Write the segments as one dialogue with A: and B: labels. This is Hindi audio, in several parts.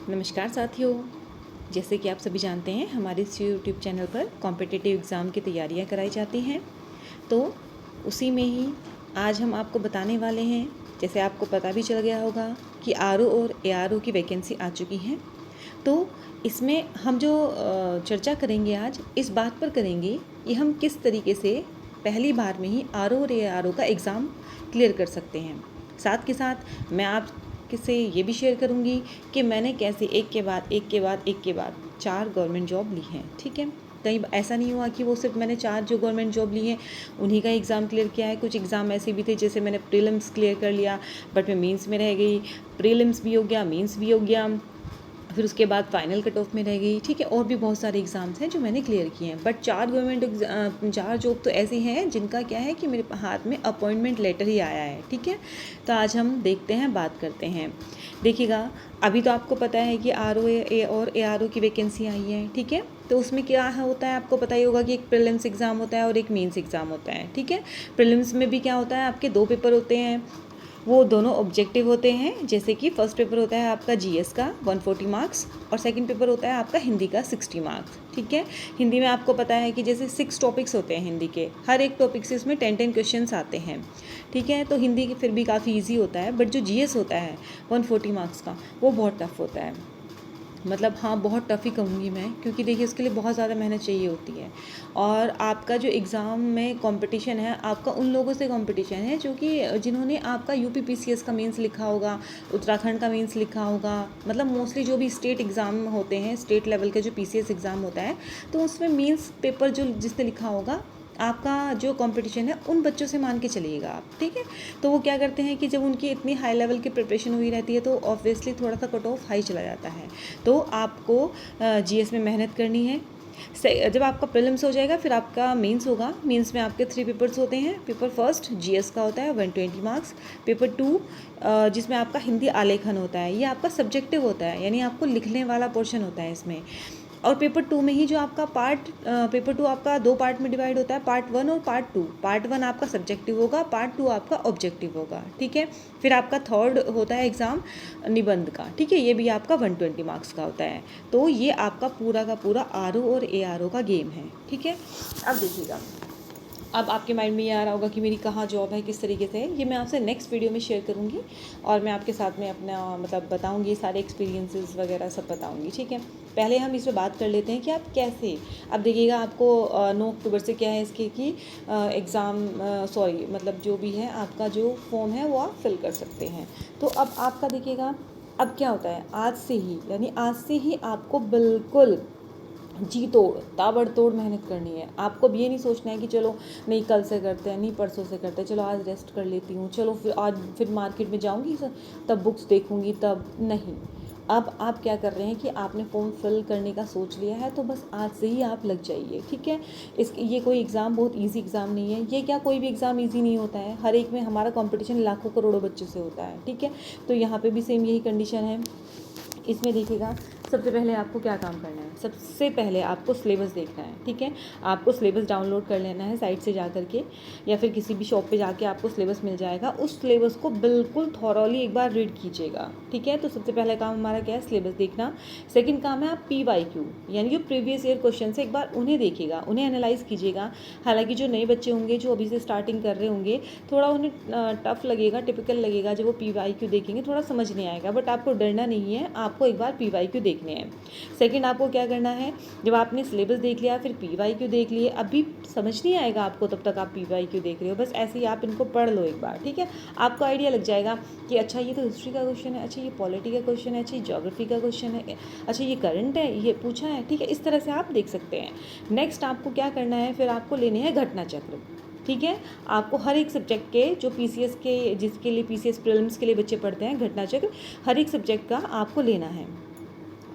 A: नमस्कार साथियों। जैसे कि आप सभी जानते हैं हमारे इस यूट्यूब चैनल पर कॉम्पिटिटिव एग्ज़ाम की तैयारियां कराई जाती हैं। तो उसी में ही आज हम आपको बताने वाले हैं, जैसे आपको पता भी चल गया होगा कि आरओ और एआरओ की वैकेंसी आ चुकी हैं। तो इसमें हम जो चर्चा करेंगे आज इस बात पर करेंगे कि हम किस तरीके से पहली बार में ही आरओ और एआरओ का एग्ज़ाम क्लियर कर सकते हैं। साथ के साथ मैं आपसे ये भी शेयर करूँगी कि मैंने कैसे एक के बाद 4 गवर्नमेंट जॉब ली हैं। ठीक है, कहीं ऐसा नहीं हुआ कि वो सिर्फ मैंने 4 जो गवर्नमेंट जॉब ली हैं उन्हीं का एग्ज़ाम क्लियर किया है। कुछ एग्ज़ाम ऐसे भी थे जैसे मैंने प्रीलिम्स क्लियर कर लिया बट मैं मेंस में रह गई, प्रीलिम्स भी हो गया, मेंस भी हो गया, फिर उसके बाद फाइनल कट ऑफ में रह गई। ठीक है, और भी बहुत सारे एग्ज़ाम्स हैं जो मैंने क्लियर किए हैं, बट 4 जॉब तो ऐसी हैं जिनका क्या है कि मेरे हाथ में अपॉइंटमेंट लेटर ही आया है। ठीक है, तो आज हम देखते हैं, बात करते हैं। देखिएगा, अभी तो आपको पता है कि आरओ और एआरओ की वैकेंसी आई है। ठीक है, तो उसमें क्या होता है आपको पता ही होगा कि एक प्रीलिम्स एग्ज़ाम होता है और एक मेंस एग्ज़ाम होता है। ठीक है, प्रीलिम्स में भी क्या होता है, आपके 2 पेपर होते हैं, वो दोनों ऑब्जेक्टिव होते हैं। जैसे कि फर्स्ट पेपर होता है आपका जीएस का 140 मार्क्स और सेकंड पेपर होता है आपका हिंदी का 60 मार्क्स। ठीक है, हिंदी में आपको पता है कि जैसे 6 टॉपिक्स होते हैं हिंदी के, हर एक टॉपिक से उसमें 10 क्वेश्चंस आते हैं। ठीक है, तो हिंदी फिर भी काफ़ी ईजी होता है, बट जो जीएस होता है 140 मार्क्स का वो बहुत टफ होता है। मतलब हाँ, बहुत टफ़ ही कहूँगी मैं, क्योंकि देखिए उसके लिए बहुत ज़्यादा मेहनत चाहिए होती है। और आपका जो एग्ज़ाम में कंपटीशन है, आपका उन लोगों से कंपटीशन है जो कि जिन्होंने आपका यूपी पीसीएस का मेंस लिखा होगा, उत्तराखंड का मेंस लिखा होगा, मतलब मोस्टली जो भी स्टेट एग्ज़ाम होते हैं, स्टेट लेवल का जो पीसीएस एग्ज़ाम होता है, तो उसमें मेंस पेपर जो जिसने लिखा होगा, आपका जो कंपटीशन है उन बच्चों से मान के चलिएगा आप। ठीक है, तो वो क्या करते हैं कि जब उनकी इतनी हाई लेवल की प्रिपरेशन हुई रहती है तो ऑब्वियसली थोड़ा सा कट ऑफ हाई चला जाता है। तो आपको जीएस में मेहनत करनी है। जब आपका प्रीलिम्स हो जाएगा फिर आपका मेंस होगा। मेंस में आपके 3 पेपर्स होते हैं। पेपर फर्स्ट जीएस का होता है 120 मार्क्स। पेपर 2 जिसमें आपका हिंदी आलेखन होता है, ये आपका सब्जेक्टिव होता है, यानी आपको लिखने वाला पोर्शन होता है इसमें। और पेपर 2 में ही जो आपका पेपर 2 आपका 2 पार्ट में डिवाइड होता है, पार्ट 1 और पार्ट 2। पार्ट 1 आपका सब्जेक्टिव होगा, पार्ट 2 आपका ऑब्जेक्टिव होगा। ठीक है, फिर आपका थर्ड होता है एग्ज़ाम निबंध का। ठीक है, ये भी आपका 120 मार्क्स का होता है। तो ये आपका पूरा का पूरा आरओ और एआरओ का गेम है। ठीक है, अब देखिएगा, अब आपके माइंड में ये आ रहा होगा कि मेरी कहाँ जॉब है, किस तरीके से है, ये मैं आपसे नेक्स्ट वीडियो में शेयर करूँगी और मैं आपके साथ में अपना मतलब बताऊँगी, सारे एक्सपीरियंसेस वगैरह सब बताऊँगी। ठीक है, पहले हम इस पर बात कर लेते हैं कि आप कैसे। अब देखिएगा, आपको 9 अक्टूबर से क्या है इसके कि एग्ज़ाम मतलब जो भी है आपका जो फॉर्म है वो आप फिल कर सकते हैं। तो अब आपका देखिएगा, अब क्या होता है, आज से ही आपको बिल्कुल जी तोड़ ताबड़तोड़ मेहनत करनी है। आपको भी ये नहीं सोचना है कि चलो नहीं कल से करते हैं, नहीं परसों से करते हैं, चलो आज रेस्ट कर लेती हूँ, चलो फिर मार्केट में जाऊँगी तब बुक्स देखूँगी, तब नहीं। अब आप क्या कर रहे हैं कि आपने फॉर्म फिल करने का सोच लिया है, तो बस आज से ही आप लग जाइए। ठीक है, ये कोई एग्ज़ाम बहुत ईजी एग्ज़ाम नहीं है। ये क्या, कोई भी एग्ज़ाम ईजी नहीं होता है, हर एक में हमारा कॉम्पिटिशन लाखों करोड़ों बच्चों से होता है। ठीक है, तो यहाँ पर भी सेम यही कंडीशन है। इसमें देखिएगा, सबसे पहले आपको क्या काम करना है, सबसे पहले आपको सिलेबस देखना है। ठीक है, आपको सिलेबस डाउनलोड कर लेना है साइट से जा करके, या फिर किसी भी शॉप पे जाके आपको सिलेबस मिल जाएगा। उस सिलेबस को बिल्कुल थॉरोली एक बार रीड कीजिएगा। ठीक है, तो सबसे पहला काम हमारा क्या है, सिलेबस देखना। सेकंड काम है आप PYQ यानी जो प्रीवियस ईयर क्वेश्चन है, एक बार उन्हें देखिएगा, उन्हें एनालाइज कीजिएगा। हालांकि जो नए बच्चे होंगे, जो अभी से स्टार्टिंग कर रहे होंगे, थोड़ा उन्हें टफ लगेगा, टिपिकल लगेगा, जब वो PYQ देखेंगे थोड़ा समझ नहीं आएगा, बट आपको डरना नहीं है, आपको एक बार PYQ देखने हैं। सेकंड, आपको क्या करना है, जब आपने सिलेबस देख लिया, फिर PYQ देख लिए, अभी समझ नहीं आएगा आपको तब तक आप PYQ देख रहे हो, बस ऐसे ही आप इनको पढ़ लो एक बार। ठीक है, आपको आइडिया लग जाएगा कि अच्छा ये तो हिस्ट्री का क्वेश्चन है, अच्छा ये पॉलिटी का क्वेश्चन है, अच्छा ये ज्योग्राफी का क्वेश्चन है, अच्छा ये करंट है, ये पूछा है। ठीक है, इस तरह से आप देख सकते हैं। नेक्स्ट आपको क्या करना है, फिर आपको लेने हैं घटना चक्र। ठीक है, आपको हर एक सब्जेक्ट के जो पीसीएस के, जिसके लिए पीसीएस प्रीलिम्स के लिए बच्चे पढ़ते हैं, घटना चक्र हर एक सब्जेक्ट का आपको लेना है।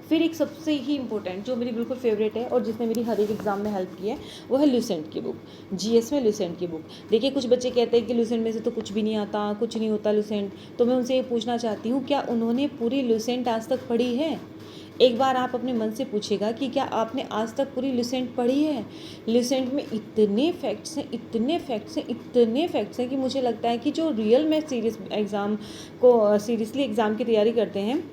A: फिर एक सबसे ही इंपॉर्टेंट जो मेरी बिल्कुल फेवरेट है और जिसने मेरी हर एक एग्ज़ाम में हेल्प की है, वो है लुसेंट की बुक। जीएस में लुसेंट की बुक। देखिए, कुछ बच्चे कहते हैं कि लुसेंट में से तो कुछ भी नहीं आता, कुछ नहीं होता लुसेंट, तो मैं उनसे ये पूछना चाहती हूँ, क्या उन्होंने पूरी लुसेंट आज तक पढ़ी है? एक बार आप अपने मन से पूछेगा कि क्या आपने आज तक पूरी लुसेंट पढ़ी है? लुसेंट में इतने फैक्ट्स हैं, इतने फैक्ट्स हैं, इतने फैक्ट्स हैं कि मुझे लगता है कि जो रियल में सीरियसली एग्ज़ाम की तैयारी करते हैं,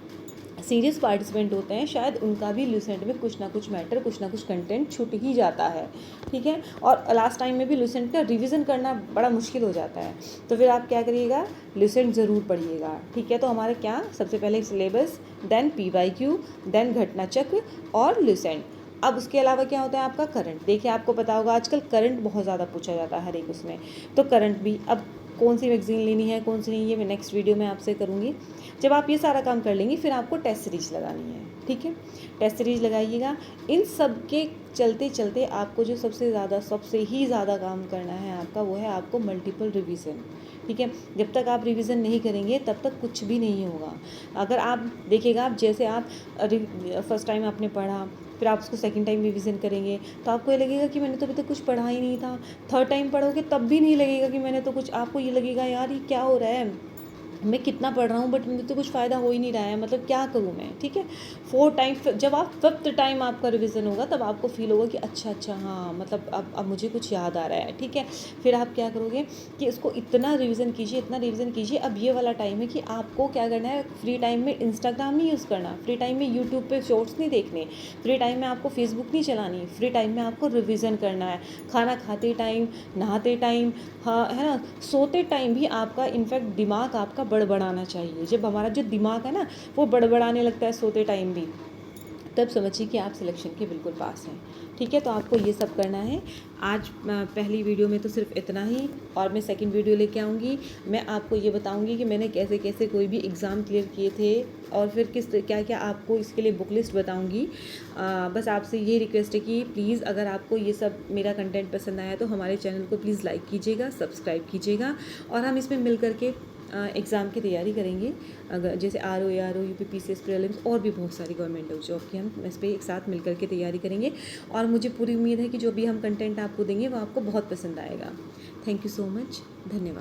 A: सीरियस पार्टिसिपेंट होते हैं शायद उनका भी लुसेंट में कुछ ना कुछ मैटर, कुछ ना कुछ कंटेंट छूट ही जाता है, ठीक है। और लास्ट टाइम में भी लुसेंट का रिवीजन करना बड़ा मुश्किल हो जाता है, तो फिर आप क्या करिएगा, लुसेंट ज़रूर पढ़िएगा, ठीक है। तो हमारे क्या सबसे पहले सिलेबस, देन PYQ, देन घटना चक्र और लुसेंट। अब उसके अलावा क्या होता है आपका करंट। देखिए आपको पता होगा आजकल करंट बहुत ज़्यादा पूछा जाता है हर एक उसमें, तो करंट भी अब कौन सी मैगजीन लेनी है कौन सी नहीं है मैं नेक्स्ट वीडियो में आपसे करूँगी। जब आप ये सारा काम कर लेंगे फिर आपको टेस्ट सीरीज लगानी है, ठीक है। टेस्ट सीरीज लगाइएगा। इन सब के चलते चलते आपको जो सबसे ही ज़्यादा काम करना है आपका, वो है आपको मल्टीपल रिवीजन, ठीक है। जब तक आप रिवीजन नहीं करेंगे तब तक कुछ भी नहीं होगा। अगर आप देखिएगा, आप जैसे आप फर्स्ट टाइम आपने पढ़ा, फिर आप उसको सेकंड टाइम रिवीजन करेंगे तो आपको ये लगेगा कि मैंने तो अभी तक कुछ पढ़ा ही नहीं था। थर्ड टाइम पढ़ोगे तब भी नहीं लगेगा कि मैंने तो कुछ, आपको ये लगेगा यार ये क्या हो रहा है, मैं कितना पढ़ रहा हूँ बट मुझे तो कुछ फ़ायदा हो ही नहीं रहा है, मतलब क्या करूँ मैं, ठीक है। 4 टाइम, जब आप 5th टाइम आपका रिवीजन होगा तब आपको फील होगा कि अच्छा हाँ, मतलब अब मुझे कुछ याद आ रहा है, ठीक है। फिर आप क्या करोगे कि इसको इतना रिवीजन कीजिए। अब ये वाला टाइम है कि आपको क्या करना है, फ्री टाइम में इंस्टाग्राम नहीं यूज़ करना, फ्री टाइम में यूट्यूब पे शॉर्ट्स नहीं देखने, फ्री टाइम में आपको फेसबुक नहीं चलानी, फ्री टाइम में आपको रिवीजन करना है। खाना खाते टाइम, नहाते टाइम, हाँ है ना, सोते टाइम भी आपका इनफैक्ट दिमाग आपका बड़बड़ाना चाहिए। जब हमारा जो दिमाग है ना वो बड़बड़ाने लगता है सोते टाइम भी, तब समझिए कि आप सिलेक्शन के बिल्कुल पास हैं, ठीक है। तो आपको ये सब करना है। आज पहली वीडियो में तो सिर्फ इतना ही, और मैं सेकंड वीडियो लेके आऊँगी। मैं आपको ये बताऊँगी कि मैंने कैसे कैसे कोई भी एग्ज़ाम क्लियर किए थे, और फिर क्या क्या आपको इसके लिए बुक लिस्ट बताऊँगी। बस आपसे ये रिक्वेस्ट है कि प्लीज़ अगर आपको ये सब मेरा कंटेंट पसंद आया तो हमारे चैनल को प्लीज़ लाइक कीजिएगा, सब्सक्राइब कीजिएगा, और हम इसमें मिल करके एग्ज़ाम की तैयारी करेंगे। अगर जैसे RO ARO UP PCS prelims और भी बहुत सारी गवर्नमेंट जॉब की हम इस पर एक साथ मिल करके तैयारी करेंगे, और मुझे पूरी उम्मीद है कि जो भी हम कंटेंट आपको देंगे वो आपको बहुत पसंद आएगा। थैंक यू सो मच, धन्यवाद।